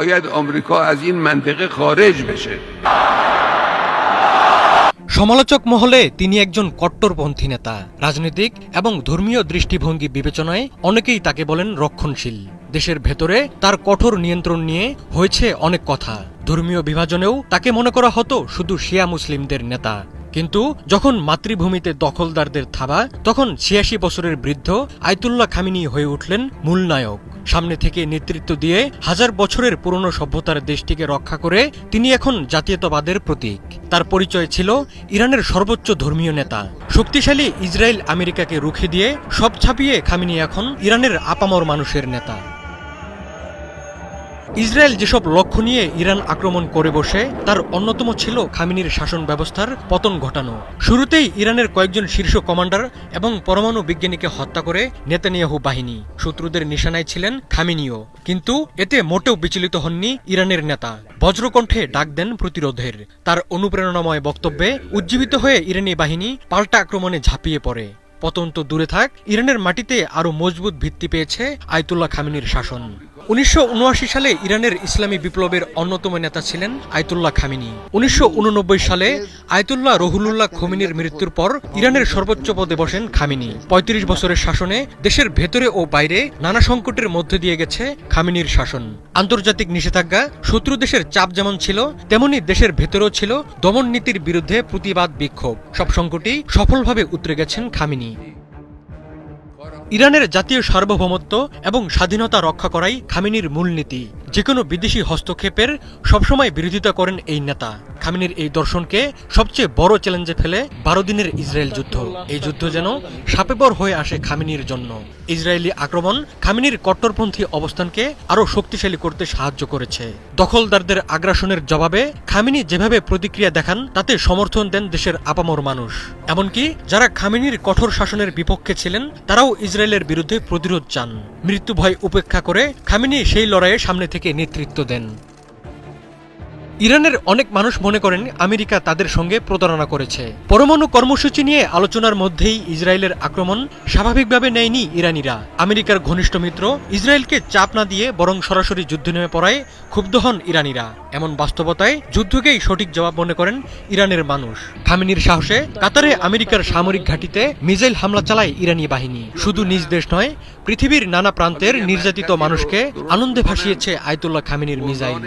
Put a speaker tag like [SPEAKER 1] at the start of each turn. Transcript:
[SPEAKER 1] باید آمریکا از این منطقه خارج بشه।
[SPEAKER 2] সমালোচক মহলে তিনি একজন কট্টরপন্থী নেতা, রাজনৈতিক এবং ধর্মীয় দৃষ্টিভঙ্গি বিবেচনায় অনেকেই তাকে বলেন রক্ষণশীল। দেশের ভেতরে তার কঠোর নিয়ন্ত্রণ নিয়ে হয়েছে অনেক কথা। ধর্মীয় বিভাজনেও তাকে মনে করা হতো শুধু শিয়া মুসলিমদের নেতা। কিন্তু যখন মাতৃভূমিতে দখলদারদের থাবা, তখন ৮৬ বছরের বৃদ্ধ আয়াতুল্লাহ খামেনি হয়ে উঠলেন মূল নায়ক। সামনে থেকে নেতৃত্ব দিয়ে হাজার বছরের পুরনো সভ্যতার দেশটিকে রক্ষা করে তিনি এখন জাতীয়তাবাদের প্রতীক। তার পরিচয় ছিল ইরানের সর্বোচ্চ ধর্মীয় নেতা। শক্তিশালী ইসরায়েল আমেরিকাকে রুখে দিয়ে সব ছাপিয়ে খামেনি এখন ইরানের আপামর মানুষের নেতা। ইসরায়েল যেসব লক্ষ্য নিয়ে ইরান আক্রমণ করে বসে, তার অন্যতম ছিল খামেনির শাসন ব্যবস্থার পতন ঘটানো। শুরুতেই ইরানের কয়েকজন শীর্ষ কমান্ডার এবং পরমাণু বিজ্ঞানীকে হত্যা করে নেতানিয়াহু বাহিনী। শত্রুদের নিশানায় ছিলেন খামেনিও, কিন্তু এতে মোটেও বিচলিত হননি ইরানের নেতা। বজ্রকণ্ঠে ডাক দেন প্রতিরোধের। তার অনুপ্রেরণাময় বক্তব্যে উজ্জীবিত হয়ে ইরানি বাহিনী পাল্টা আক্রমণে ঝাঁপিয়ে পড়ে। পতন তো দূরে থাক, ইরানের মাটিতে আরও মজবুত ভিত্তি পেয়েছে আয়াতুল্লাহ খামেনির শাসন। ১৯৭৯ সালে ইরানের ইসলামী বিপ্লবের অন্যতম নেতা ছিলেন আয়াতুল্লাহ খামেনি। ১৯৮৯ সালে আয়াতুল্লাহ রুহুল্লাহ খোমেনির মৃত্যুর পর ইরানের সর্বোচ্চ পদে বসেন খামেনি। ৩৫ বছরের শাসনে দেশের ভেতরে ও বাইরে নানা সংকটের মধ্যে দিয়ে গেছে খামেনির শাসন। আন্তর্জাতিক নিষেধাজ্ঞা, শত্রু দেশের চাপ যেমন ছিল, তেমনি দেশের ভেতরেও ছিল দমন নীতির বিরুদ্ধে প্রতিবাদ, বিক্ষোভ। সব সংকটই সফলভাবে উতরে গেছেন খামেনি। ইরানের জাতীয় সার্বভৌমত্ব এবং স্বাধীনতা রক্ষা করাই খামেনির মূলনীতি। যেকোনো বিদেশি হস্তক্ষেপের সবসময় বিরোধিতা করেন এই নেতা। খামেনির এই দর্শনকে সবচেয়ে বড় চ্যালেঞ্জে ফেলে ১২ দিনের ইসরায়েল যুদ্ধ। এই যুদ্ধ যেন সাপেবর হয়ে আসে খামেনির জন্য। ইসরায়েলি আক্রমণ খামেনির কট্টরপন্থী অবস্থানকে আরও শক্তিশালী করতে সাহায্য করেছে। দখলদারদের আগ্রাসনের জবাবে খামেনি যেভাবে প্রতিক্রিয়া দেখান, তাতে সমর্থন দেন দেশের আপামর মানুষ। এমনকি যারা খামেনির কঠোর শাসনের বিপক্ষে ছিলেন, তারাও ইসরায়েলের বিরুদ্ধে প্রতিরোধ চান। মৃত্যু ভয় উপেক্ষা করে খামেনি সেই লড়াইয়ে সামনে থেকে নেতৃত্ব দেন। ইরানের অনেক মানুষ মনে করেন আমেরিকা তাদের সঙ্গে প্রতারণা করেছে। পরমাণু কর্মসূচি নিয়ে আলোচনার মধ্যেই ইসরায়েলের আক্রমণ স্বাভাবিকভাবে নেয়নি ইরানিরা। আমেরিকার ঘনিষ্ঠ মিত্র ইসরায়েলকে চাপ না দিয়ে বরং সরাসরি যুদ্ধে নেমে পড়ায় ক্ষুব্ধ হন ইরানিরা। এমন বাস্তবতায় যুদ্ধকেই সঠিক জবাব মনে করেন ইরানের মানুষ। খামেনির সাহসে কাতারে আমেরিকার সামরিক ঘাঁটিতে মিসাইল হামলা চালায় ইরানি বাহিনী। শুধু নিজ দেশ নয়, পৃথিবীর নানা প্রান্তের নির্যাতিত মানুষকে আনন্দে ভাসিয়েছে আয়াতুল্লাহ খামেনির মিসাইল।